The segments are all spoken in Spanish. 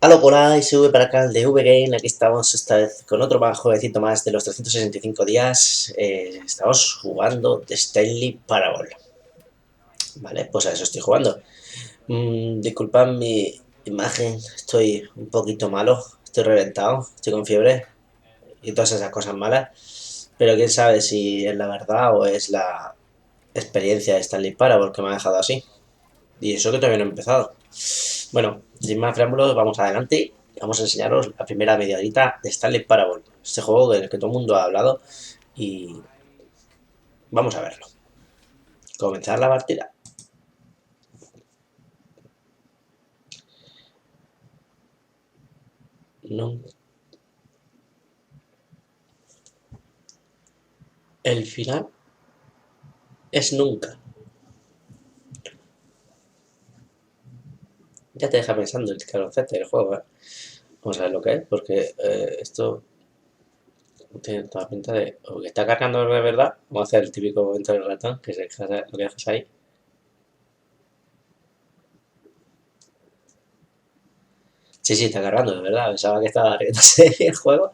Aló Colá y sube para acá el de VGame. Aquí estamos esta vez con otro jueguecito más de los 365 días. Estamos jugando de STANLEY PARABLE. Vale, pues a eso estoy jugando. Disculpad mi imagen, estoy un poquito malo, estoy reventado, estoy con fiebre y todas esas cosas malas. Pero quién sabe si es la verdad o es la experiencia de STANLEY PARABLE que me ha dejado así. Y eso que todavía no he empezado. Bueno, sin más preámbulos, vamos adelante. Vamos a enseñaros la primera media horita de STANLEY PARABLE. Este juego del que todo el mundo ha hablado y vamos a verlo. Comenzar la partida. No. El final es nunca. Ya te deja pensando el concepto del juego, ¿eh? Vamos a ver lo que es, porque esto tiene toda pinta de... o que está cargando de verdad. Vamos a hacer el típico momento del ratón, que es lo que dejas ahí. Sí, sí, está cargando, de verdad. Pensaba que estaba riéndose el juego,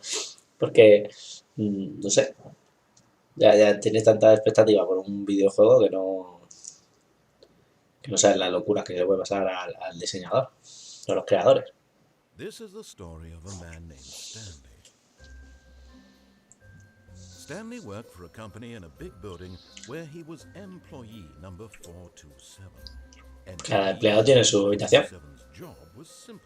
porque, no sé, ya tienes tanta expectativa por un videojuego que no sabes la locura que le puede pasar al diseñador, a los creadores. This is the story of a man named Stanley. Stanley worked for a company in a big building where he was employee number 427. Cada empleado tiene su habitación. 427's job was simple.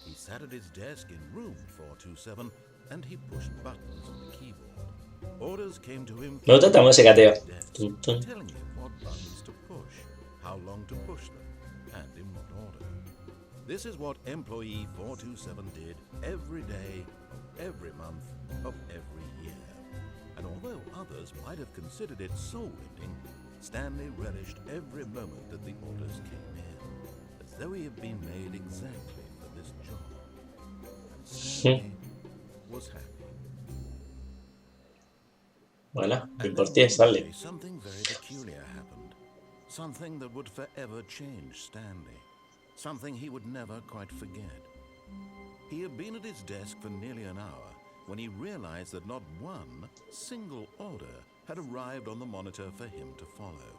He sat at his desk in room 427 and he pushed buttons on the keyboard. Orders came to him Me gusta esta música, tío. telling him what buttons to push, how long to push them, and in what order. This is what employee 427 did every day of every month of every year. And although others might have considered it soul-winning, Stanley relished every moment that the orders came in, as though he had been made exactly for this job. And Stanley was happy. Bueno, And por then ti, one Stanley. day, something very peculiar happened. Something that would forever change Stanley. Something he would never quite forget. He had been at his desk for nearly an hour when he realized that not one single order had arrived on the monitor for him to follow.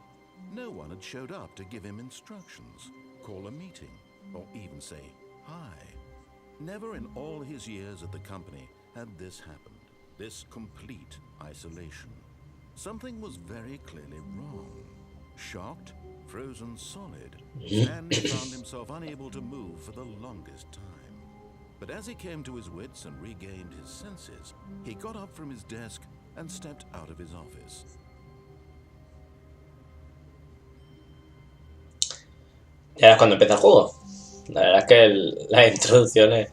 No one had showed up to give him instructions, call a meeting, or even say hi. Never in all his years at the company had this happened, this complete isolation. Something was very clearly wrong. Shocked, frozen solid, Stanley found himself unable to move for the longest time. But as he came to his wits and regained his senses, he got up from his desk and stepped out of his office. Ya es cuando empieza el juego. La verdad es que la introducción es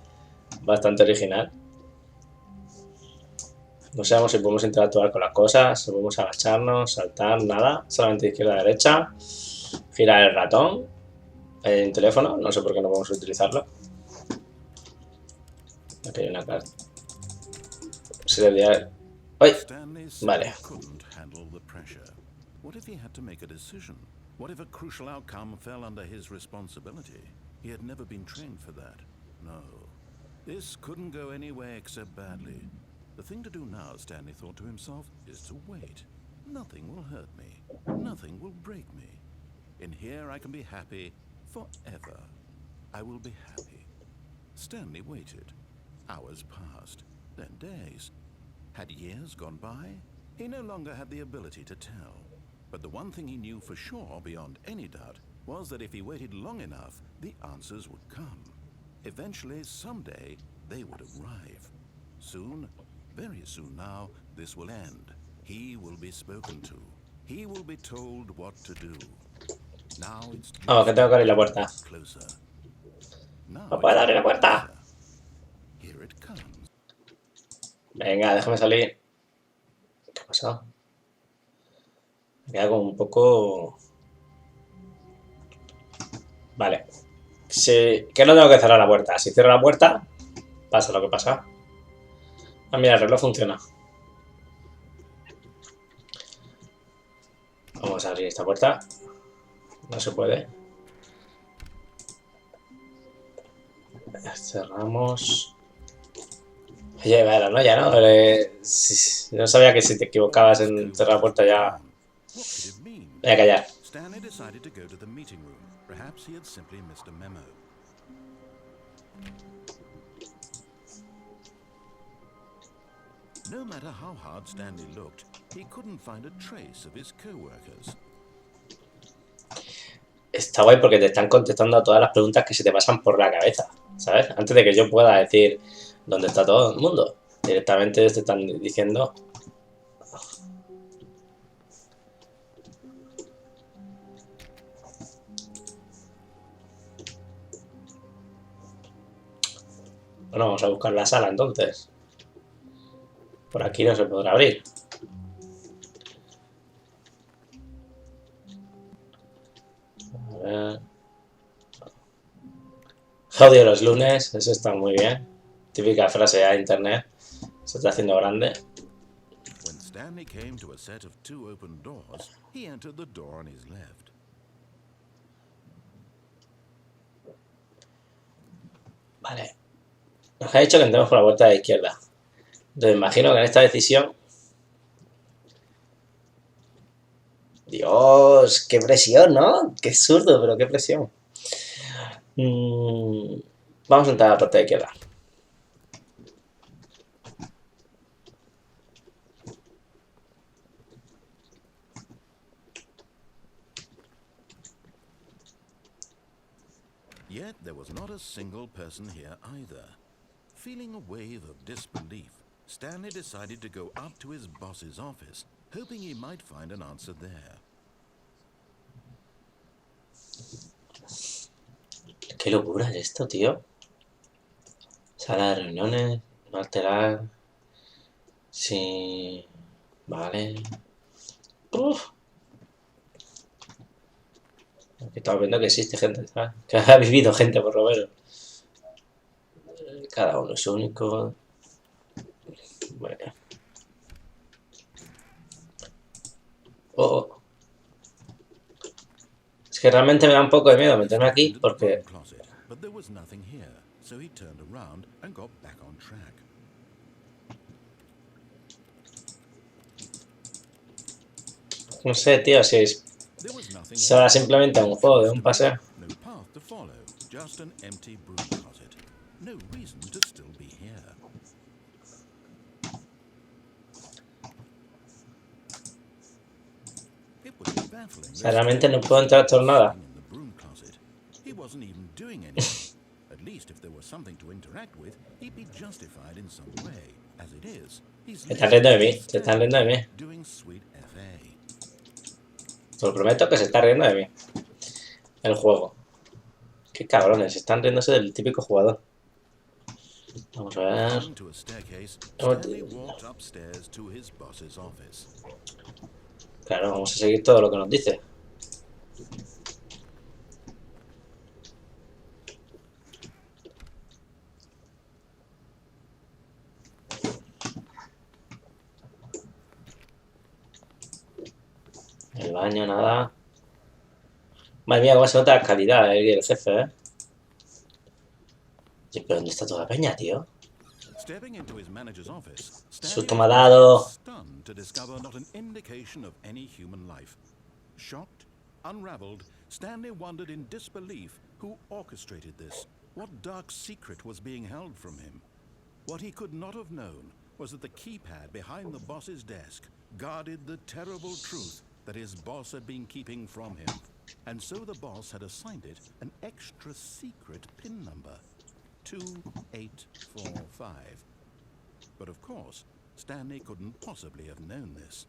bastante original. No sabemos si podemos interactuar con las cosas, si podemos agacharnos, saltar, nada. Solamente izquierda a derecha. Girar el ratón. En teléfono, no sé por qué no podemos utilizarlo. Aquí hay una carta. ¡Ay! Stanley Vale. couldn't handle the pressure. What if he had to make a decision? What if a crucial outcome fell under his responsibility? He had never been trained for that. No. This couldn't go any way except badly. The thing to do now, Stanley thought to himself, is to wait. Nothing will hurt me. Nothing will break me. In here I can be happy forever. I will be happy. Stanley waited. Hours passed, then days. Had years gone by? He no longer had the ability to tell. But the one thing he knew for sure, beyond any doubt, was that if he waited long enough, the answers would come. Eventually, someday, they would arrive. Soon, very soon now, this will end. He will be spoken to. He will be told what to do. Now it's Oh, que tengo que abrir la puerta. closer. Now No puedo abrir la puerta. Here it comes. Venga, déjame salir. ¿Qué ha pasado? Me queda como un poco... Vale. Que no tengo que cerrar la puerta. Si cierro la puerta, pasa lo que pasa. Ah, mira, el reloj funciona. Vamos a abrir esta puerta. No se puede. Cerramos. Oye, bueno, no, ya no. No sabía que si te When equivocabas this en code cerrar la wasn't puerta ya. drawn, what could it mean? Voy a callar. Stanley decided to go to the meeting room. Perhaps he had simply missed a memo. No matter how hard Stanley looked, he couldn't find a trace of his co-workers. Está guay porque te están contestando a todas las preguntas que se te pasan por la cabeza, ¿sabes? Antes de que yo pueda decir dónde está todo el mundo. Directamente te están diciendo. Bueno, vamos a buscar la sala entonces. Por aquí no se podrá abrir. A ver. Odio los lunes, eso está muy bien. Típica frase a internet. Se está haciendo grande. When Stanley came to a set of two open doors, he entered the door on his left. Vale. Nos ha dicho que entremos por la puerta de la izquierda. Entonces imagino que en esta decisión. Dios, qué presión, ¿no? Qué zurdo, pero qué presión. Vamos a entrar a la puerta de izquierda. Yet there was not a single person here either. Feeling a wave of disbelief, Stanley decided to go up to his boss's office, hoping he might find an answer there. Qué locura es esto, tío. Sala de reuniones, no alterar. Sí. Vale. Uf. Estamos viendo que existe gente, ¿sabes? Que ha vivido gente, por lo menos. Cada uno es único. Bueno. Oh. Es que realmente me da un poco de miedo meterme aquí Into the porque. broom closet, but there was nothing here, so he turned around and got back on track. No sé, tío, si es. There was nothing Será here. simplemente un No juego de trace un to paseo. make, no path to follow, just an empty broom closet. No reason to still be here. It was baffling O sea, that realmente Stanley no was puedo entrar por simply nada. sitting in the broom closet. He wasn't even doing anything. At least if there was something to interact with, he'd be justified in some way. As it is, he's Se están riendo de listed mí, as se están riendo de Stanley mí. doing sweet FA. Te lo prometo que se está riendo de mí. El juego. Qué cabrones, están riéndose del típico jugador. Vamos a ver. Referring to a staircase, Stanley walked upstairs to his boss's office. Claro, vamos a seguir todo lo que nos dice. El baño, nada. Madre mía, cómo se nota la calidad del jefe, ¿eh? Sí, pero ¿dónde está toda la peña, tío? Stepping into his manager's office, Stanley Susto me ha was once again dado. stunned to discover not an indication of any human life. Shocked, unraveled, Stanley wondered in disbelief who orchestrated this, what dark secret was being held from him. What he could not have known was that the keypad behind the boss's desk guarded the terrible truth that his boss had been keeping from him. And so the boss had assigned it an extra secret PIN number. 2845. But of course, Stanley couldn't possibly have known this.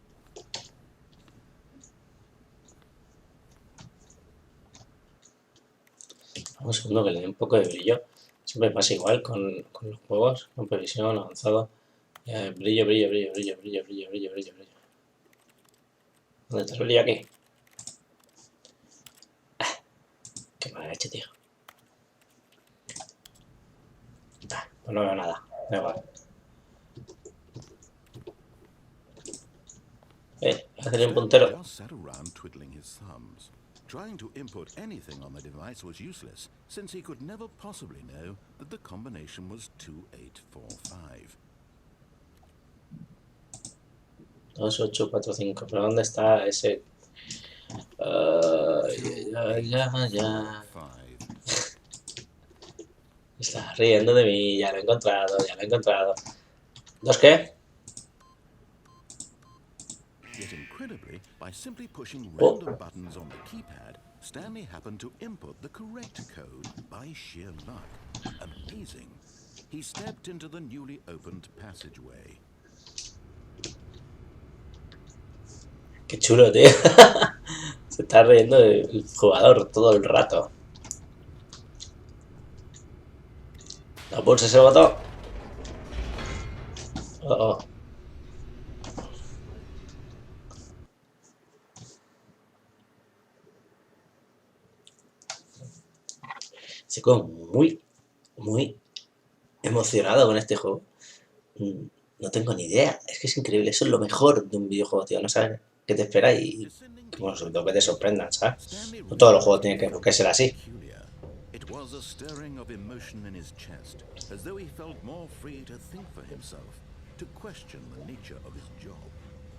Un segundo que le dé un poco de brillo. Siempre pasa igual con los juegos, con previsión, avanzado. Brillo, brillo, brillo, brillo, brillo, brillo, brillo, brillo, brillo. ¿Dónde está el brillo aquí? Qué mala leche, tío. Pues no veo nada. Da igual. Hacerle un Stanley puntero. just sat around twiddling his thumbs. Trying to input anything on the device was useless, since he could never possibly know that the combination was 2845. 2845. ¿Pero dónde está ese? Ya. 2845. Está riendo de mí. Ya lo he encontrado, ya lo he encontrado. ¿Dos qué? Yet incredibly, by simply pushing Oh. random buttons on the keypad, Stanley happened to input the correct code by sheer luck. Amazing. He stepped into the newly opened passageway. Qué chulo, tío. Se está riendo del jugador todo el rato. No pulse ese botón. Oh. Estoy como muy emocionado con este juego. No tengo ni idea. Es que es increíble. Eso es lo mejor de un videojuego, tío. No sabes qué te espera y, bueno, sobre todo que te sorprendan, ¿sabes? No todos los juegos tienen que ser así. It was a stirring of emotion in his chest, as though he felt more free to think for himself, to question the nature of his job.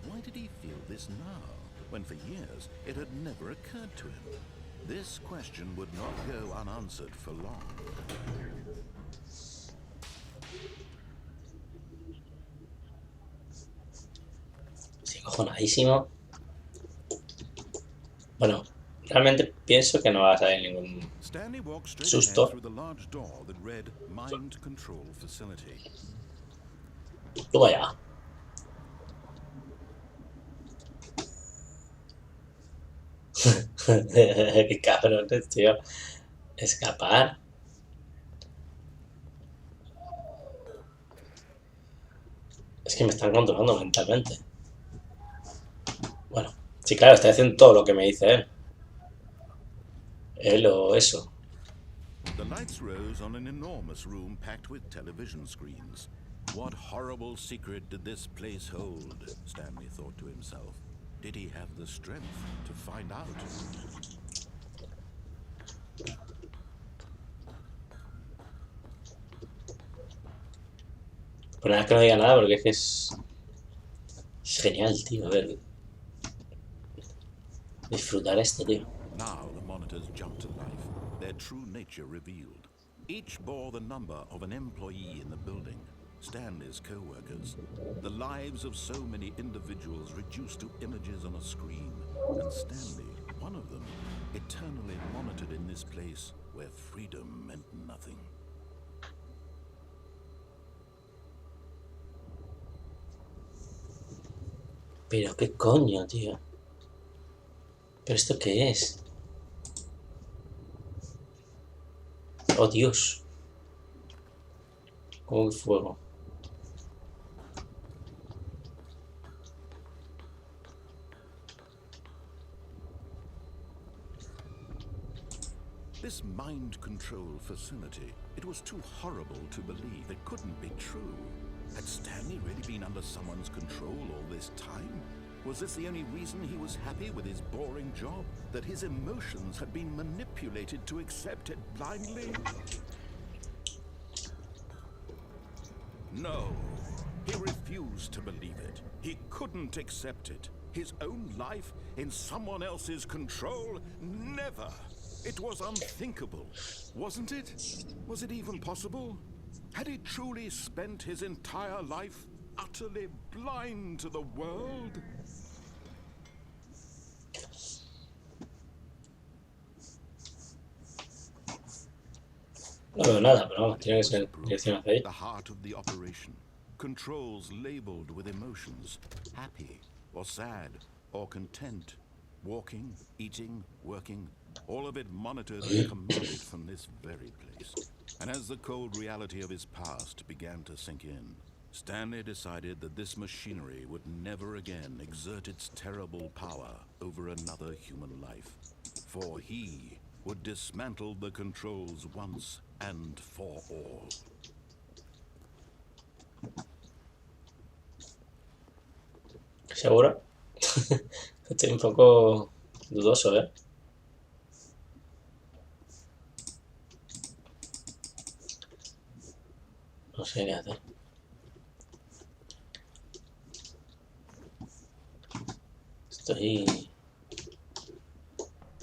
Why did he feel this now, when for years it had never occurred to him? This question would not go unanswered for long. Estoy cojonadísimo. Bueno, realmente pienso que no va a salir ningún Stanley walked straight susto. ahead through the large door that read Mind Control Facility. Tú vaya. Qué cabrones, tío. Escapar. Es que me están controlando mentalmente. Bueno, sí, claro, estoy haciendo todo lo que me dice él. Él o eso. The lights rose on an enormous room packed with television screens. What horrible secret did this place hold? Stanley thought to himself. Did he have the strength to find out? Por nada que no diga nada porque es que es genial, tío. A ver. Disfrutar esto, tío. Now the monitors jumped to life, their true nature revealed. Each bore the number of an employee in the building, Stanley's co-workers. The lives of so many individuals reduced to images on a screen, and Stanley, one of them, eternally monitored in this place where freedom meant nothing. Pero qué coño, tío. ¿Pero esto qué es? Oh, Dios. Como que fuego. This mind control facility, it was too horrible to believe. It couldn't be true. Had Stanley really been under someone's control all this time? Was this the only reason he was happy with his boring job? That his emotions had been manipulated to accept it blindly? No. He refused to believe it. He couldn't accept it. His own life in someone else's control? Never. It was unthinkable, wasn't it? Was it even possible? Had he truly spent his entire life utterly blind to the world? No veo nada, pero vamos, tiene que ser dirección hacia ahí. The heart of the operation. Controls labeled with emotions. Happy or sad or content. Walking, eating, working. All of it monitored and commanded from this very place. And as the cold reality of his past began to sink in, Stanley decided that this machinery would never again exert its terrible power over another human life. For he would dismantle the controls once and for all. ¿Seguro? Estoy un poco dudoso, ¿eh? No sé qué hacer. Estoy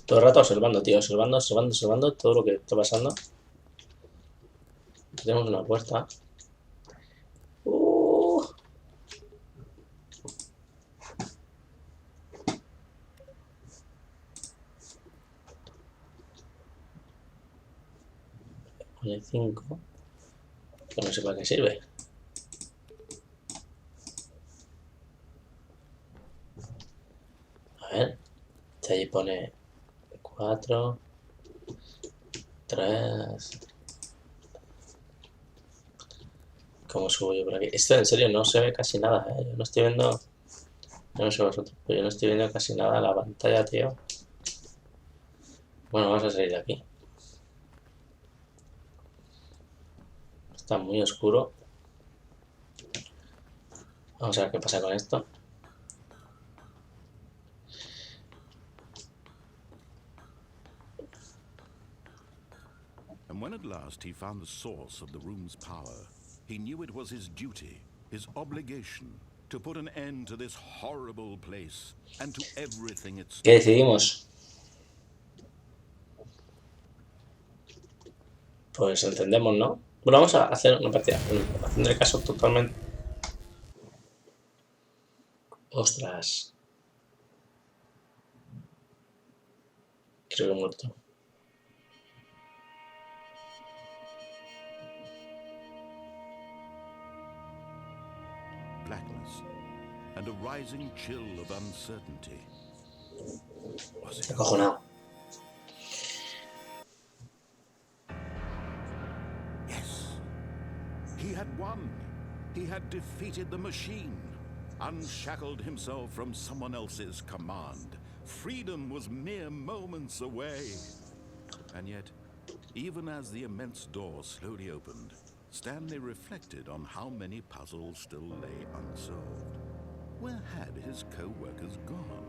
todo el rato observando, tío. Observando todo lo que está pasando. Tenemos una puerta. Pone 5. Que no sé para qué sirve. A ver. Ahí pone 4. 3. ¿Cómo subo yo por aquí? Esto en serio no se ve casi nada, ¿eh? Yo no estoy viendo... No sé vosotros, pero yo no estoy viendo casi nada en la pantalla, tío. Bueno, vamos a salir de aquí. Está muy oscuro. Vamos a ver qué pasa con esto. And when at last he found the source of the room's power, he knew it was his duty, his obligation, to put an end to this horrible place and to everything it ¿Qué decidimos? Pues entendemos, ¿no? Bueno, vamos a hacer una partida. Haciendo el caso totalmente... Ostras. Creo que he muerto. blackness and a rising chill of uncertainty. Was it Acojonado. Yes. He had won. He had defeated the machine, unshackled himself from someone else's command. Freedom was mere moments away. And yet, even as the immense door slowly opened, Stanley reflected on how many puzzles still lay unsolved. Where had his co-workers gone?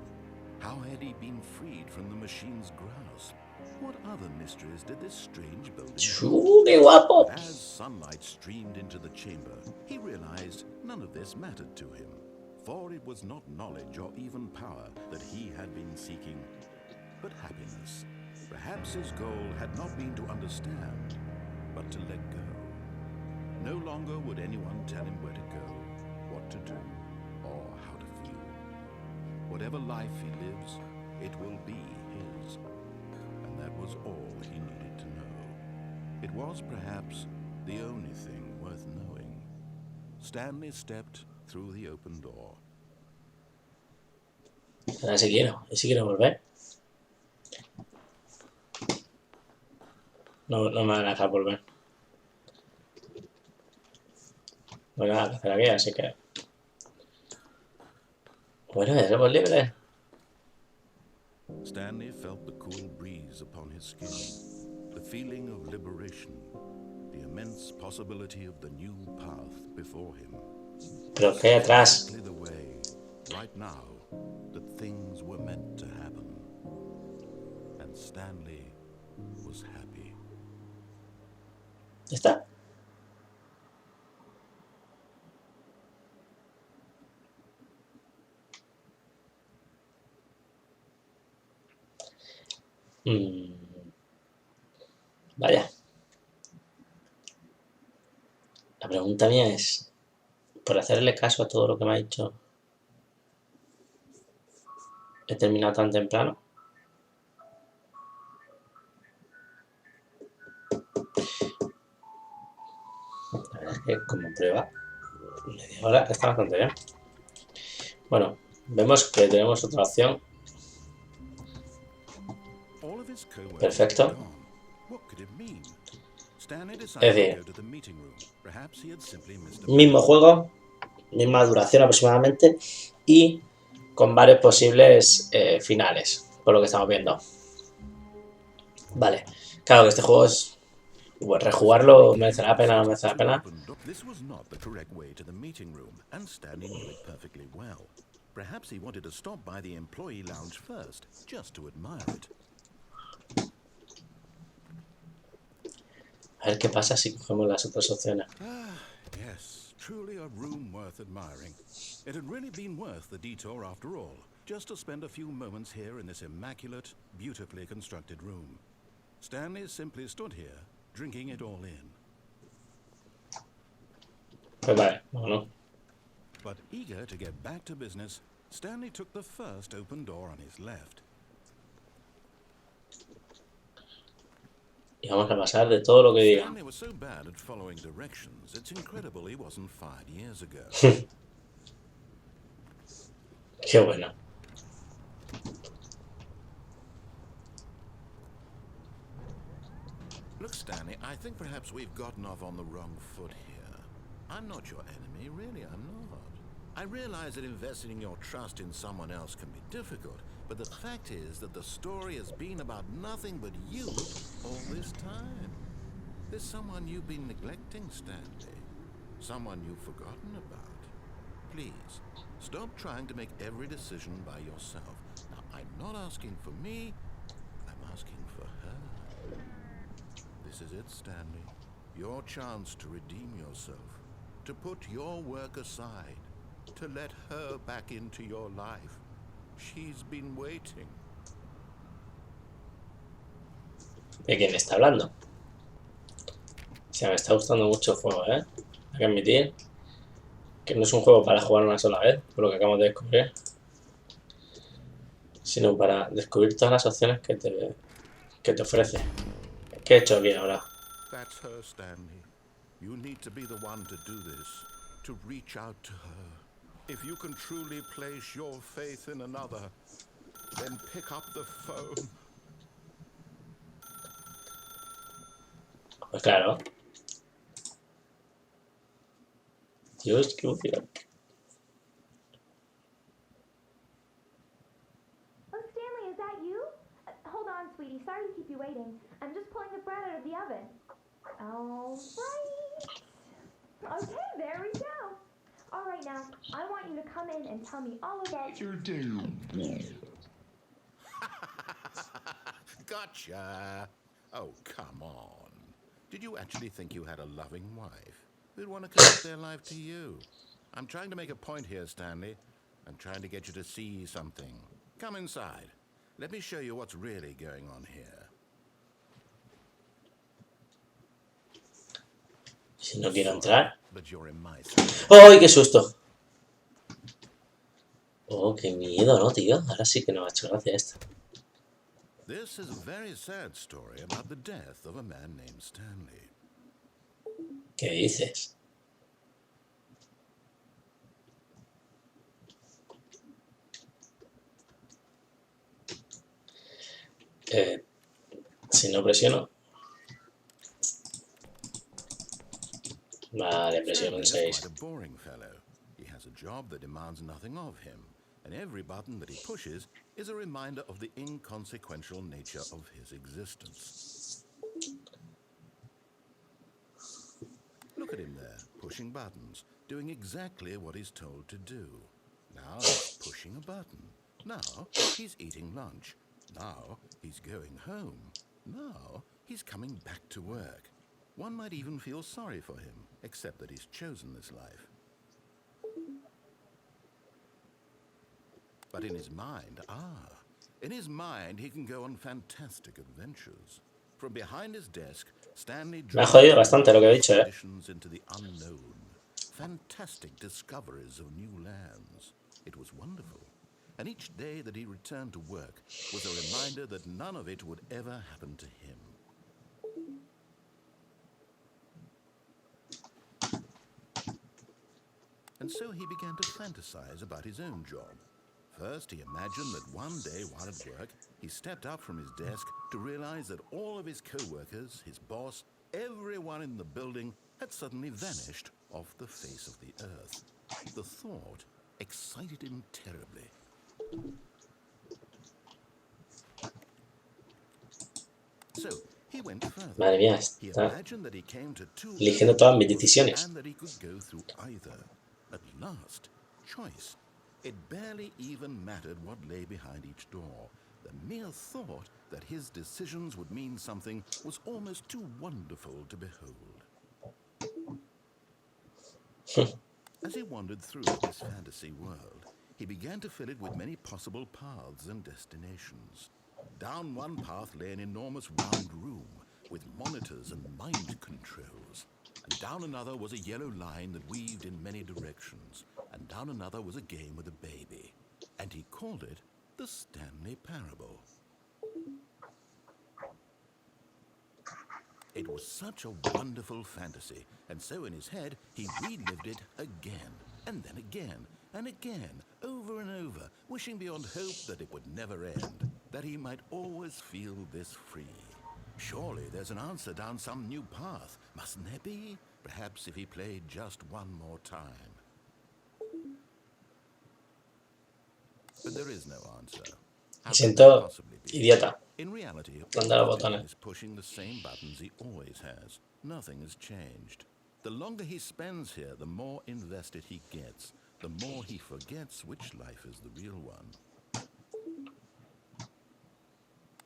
How had he been freed from the machine's grasp? What other mysteries did this strange building hold? ¡Qué guapo! As sunlight streamed into the chamber, he realized none of this mattered to him, for it was not knowledge or even power that he had been seeking, but happiness. Perhaps his goal had not been to understand, but to let go. No longer would anyone tell him where to go, what to do, or how to feel. Whatever life he lives, it will be his. And that was all he needed to know. It was perhaps the only thing worth knowing. Stanley stepped through the open door. Ahora sí quiero volver. No me van a dejar volver. No hay nada que hacer aquí, así que... Bueno, ya somos libres. Stanley felt the cool breeze upon his skin, the feeling of liberation, the immense possibility of the new path before him. Pero ¿qué hay atrás? Exactly the way, right now, that things were meant to happen. And Stanley was happy. ¿Ya está? Vaya. La pregunta mía es, por hacerle caso a todo lo que me ha dicho, ¿he terminado tan temprano? La verdad es que como prueba, media hora está bastante bien. Bueno, vemos que tenemos otra opción. Perfecto. Es decir, mismo juego, misma duración aproximadamente y con varios posibles finales, por lo que estamos viendo. Vale, claro que este juego es... Bueno, rejugarlo merece la pena, no merece la pena. This was not the correct way to the meeting room, and Stanley knew it perfectly well. Perhaps he wanted to stop by the employee lounge first, just to admire it. A ver qué pasa si cogemos las otras opciones. truly a room worth admiring. It had really been worth the detour after all, just to spend a few moments here in this immaculate, beautifully constructed room. Stanley simply stood here, drinking it all in. Pues vale, bueno. But eager to get back to business, Stanley took the first open door on his left. Y vamos a pasar de todo lo que diga. Stanley was so bad at following directions, it's incredible he wasn't fired years ago. Qué bueno. Look, Stanley, I think perhaps we've gotten off on the wrong foot here. I'm not your enemy, really, I'm not. I realize that investing your trust in someone else can be difficult, but the fact is that the story has been about nothing but you all this time. There's someone you've been neglecting, Stanley. Someone you've forgotten about. Please, stop trying to make every decision by yourself. Now, I'm not asking for me, I'm asking for her. This is it, Stanley. Your chance to redeem yourself. To put your work aside. To let her back into your life. She's been waiting. ¿De quién está hablando? O sea, me está gustando mucho el juego, ¿eh? Hay que admitir que no es un juego para jugar una sola vez, por lo que acabamos de descubrir, sino para descubrir todas las opciones que te ofrece. ¿Qué he hecho aquí ahora? That's her, Stanley. You need to be the one to do this, to reach out to her. If you can truly place your faith in another, then pick up the phone. Pues claro. Dios, qué emoción. Oh, Stanley, is that you? Hold on, sweetie. Sorry to keep you waiting. I'm just pulling the bread out of the oven. All right. Okay, there we go. All right, now, I want you to come in and tell me all about your day. Gotcha. Oh, come on. Did you actually think you had a loving wife who'd want to commit their life to you? I'm trying to make a point here, Stanley. I'm trying to get you to see something. Come inside. Let me show you what's really going on here. Si no quiero entrar. But you're in my ¡Ay, qué susto! Oh, qué miedo, ¿no, tío? Ahora sí que no me ha hecho gracia esto. This is a very sad story about the death of a man named Stanley. ¿Qué dices? Si no presiono. Vale, presiono el 6. Quite a boring fellow. He has a job that demands nothing of him, and every button that he pushes is a reminder of the inconsequential nature of his existence. Look at him there, pushing buttons, doing exactly what he's told to do. Now he's pushing a button. Now he's eating lunch. Now he's going home. Now he's coming back to work. One might even feel sorry for him, except that he's chosen this life. But in his mind, he can go on fantastic adventures. From behind his desk, Stanley Me ha jodido bastante lo que he dicho, expeditions into the unknown, fantastic discoveries of new lands. It was wonderful. And each day that he returned to work was a reminder that none of it would ever happen to him. And so he began to fantasize about his own job. First, he imagined that one day while at work, he stepped up from his desk to realize that all of his co-workers, his boss, everyone in the building had suddenly vanished off the face of the earth. The thought excited him terribly. So he went further. Madre mía, He está imagined that he came to two eligiendo todas mis doors decisiones. and that he could go through either. At last, choice. It barely even mattered what lay behind each door. The mere thought that his decisions would mean something was almost too wonderful to behold. As he wandered through this fantasy world, he began to fill it with many possible paths and destinations. Down one path lay an enormous round room with monitors and mind controls. And down another was a yellow line that weaved in many directions. And down another was a game with a baby. And he called it the Stanley Parable. It was such a wonderful fantasy, and so in his head he relived it again, and then again, and again, over and over, wishing beyond hope that it would never end, that he might always feel this free. Surely there's an answer down some new path, mustn't there be? Perhaps if he played just one more time. But there is no answer. Me siento idiota. In reality, Anda los all botones. is pushing the same buttons he always has. Nothing has changed. The longer he spends here, the more invested he gets. The more he forgets which life is the real one.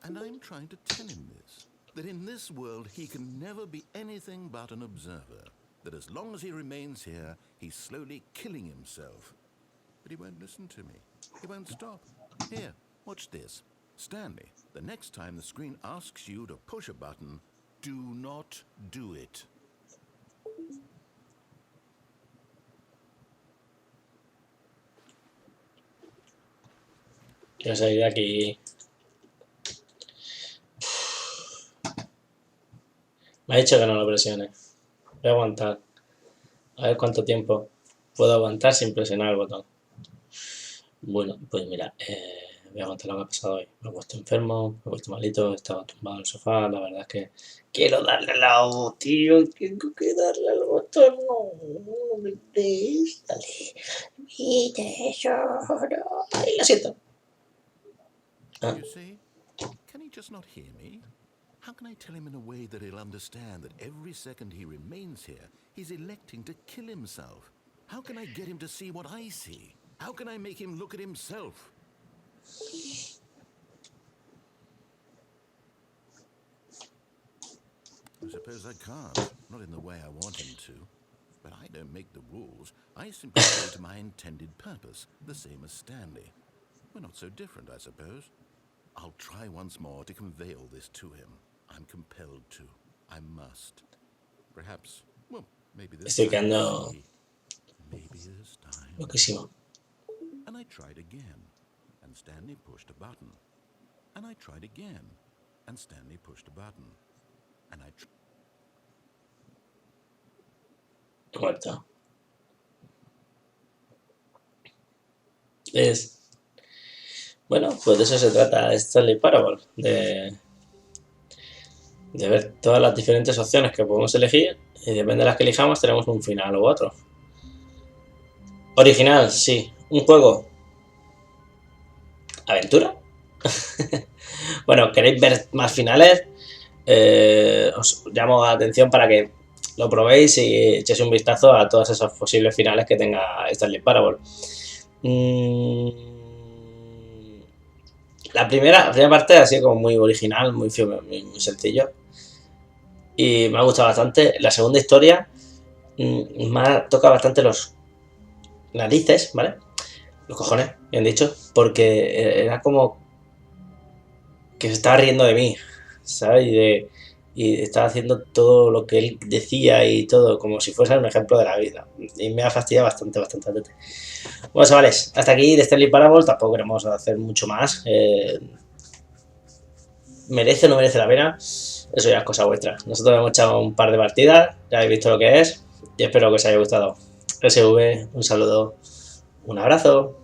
And I'm trying to tell him this, that in this world he can never be anything but an observer. That as long as he remains here, he's slowly killing himself. But he won't listen to me. He won't stop. Here, watch this. Stanley, the next time the screen asks you to push a button, do not do it. Quiero salir de aquí. Me ha dicho que no lo presione. Voy a aguantar. A ver cuánto tiempo puedo aguantar sin presionar el botón. Bueno, pues mira, voy a contar lo que ha pasado hoy. Me he puesto enfermo, me he puesto malito, estaba tumbado en el sofá. La verdad es que quiero darle la voz, tío. Tengo que darle al botón. No me des. Dale. Mire, lloro. Ay, lo siento. Ah. You see? Can he just not hear me? How can I tell him in a way that he'll understand that every second he remains here, he's electing to kill himself? How can I get him to see what I see? How can I make him look at himself? I suppose I can't, not in the way I want him to. But I don't make the rules. I simply go to my intended purpose, the same as Stanley. We're not so different, I suppose. I'll try once more to convey all this to him. I'm compelled to. I must. Perhaps, well, maybe this Estoy time. quedando Maybe this time. loquísimo. And I tried again, and Stanley pushed a button. And I tried again, and Stanley pushed a button. And I Muerto. Bueno, pues de eso se trata Stanley Parable, de ver todas las diferentes opciones que podemos elegir y depende de las que elijamos tenemos un final u otro. Original, sí. Un juego. ¿Aventura? Bueno, ¿queréis ver más finales? Os llamo la atención para que lo probéis y echéis un vistazo a todos esos posibles finales que tenga Stanley Parable. La primera parte ha sido como muy original, muy sencillo. Y me ha gustado bastante. La segunda historia toca bastante los narices, ¿vale? Los cojones, bien dicho. Porque era como que se estaba riendo de mí, ¿sabes? Y estaba haciendo todo lo que él decía y todo como si fuese un ejemplo de la vida. Y me ha fastidiado bastante. Bueno, chavales, hasta aquí de Stanley Parable. Tampoco queremos hacer mucho más. ¿Merece o no merece la pena? Eso ya es cosa vuestra. Nosotros hemos echado un par de partidas, ya habéis visto lo que es y espero que os haya gustado. SV, un saludo, un abrazo.